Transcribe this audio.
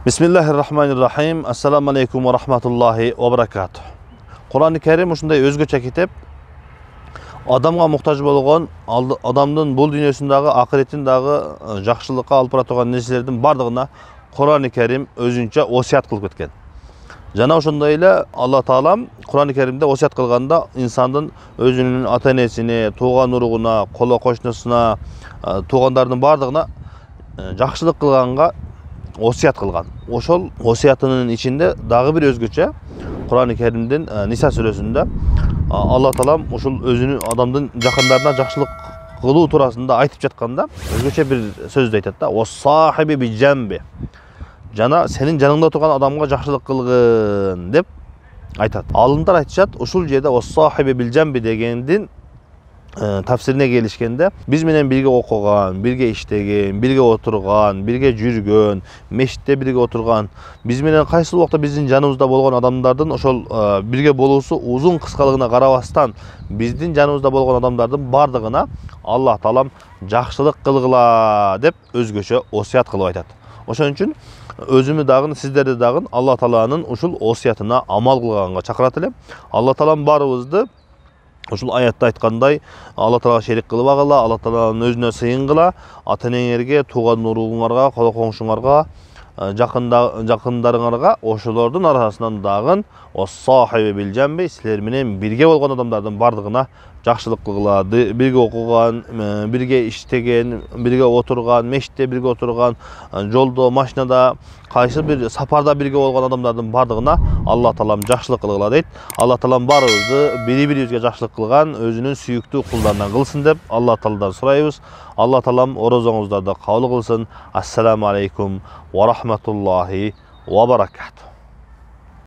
Bismillahirrahmanirrahim. Assalamu alaikum wa rahmatullahi wa barakatuh. Kur'an-ı Kerim ушундай өзгөчө китеп. Адамга муктаж болгон, адамдын бул дүйнөсүндөгү, акыретиндагы жакшылыкка алып бара турган нерселердин бардыгына Kur'an-ı Kerim өзүнчө осуят кылып кеткен. Жана ошондой эле Алла Таалам Kur'an-ı Kerimде осуят кылганда инсандын өзүнүн ата-энесине, тууган уругуна, коло кошунусуна, туугандардын бардыгына жакшылык кылганга осуят кылган. Ошол осуятынын ичинде дагы бир өзгөчө Kur'an-ы Kerimдин Ниса сүрөсүндө Алла Таалам ушул өзүнүн адамдын жакындарына жакшылык кылуу туурасында айтып жатканда өзгөчө бир сөздү айтат да: "Вассахиби bijambi". Жана сенин жаныңда турган адамга жакшылык кылгын деп айтат. Алымдар айтышат, ушул жерде "Вассахиби bijambi" дегендин тафсирине келишкенде, биз менен бирге окуган, бирге иштеген, бирге отурган, бирге жүргөн, мешитте бирге отурган, биз менен кайсы убакта биздин жаныбызда болгон адамдардын ошол бирге болуусу узун кыскалыгына карабастан биздин жаныбызда болгон адамдардын бардыгына Аллах Таалам жакшылык кылгыла деп өзгөчө осуят кылып айтат. Ошон үчүн өзүмү дагы, сиздерди дагы Алла Тааланын ушул осуятына амал кылганга чакырат элем. Алла Таалам барыбызды ушул аятта айткандай Алла Таалага шерик кылбагыла, Алла Тааланын өзүнө сыйынгыла, ата-энеңерге, тууган уругуңарга, коло коңшуңарга, жакындарыңарга, ошолордун арасынан дагы "Вассахиби bijambi" силер менен бирге болгон адамдардын бардыгына жакшылык кылгыла, бирге окуган, бирге иштеген, бирге отурган, мешитте бирге отурган, жолдо, машинада, кайсы бир сапарда бирге болгон адамдардын бардыгына Алла Таалам жакшылык кылгыла дейт. Алла Таалам барыбызды бири-бирибизге жакшылык кылган өзүнүн сүйүктүү кулдарынан кылсын деп Алла Тааладан сурайбыз. Алла Таалам орозоңуздарды кабыл кылсын. Ассаламу алейкум ва рахматуллахи ва баракатуh.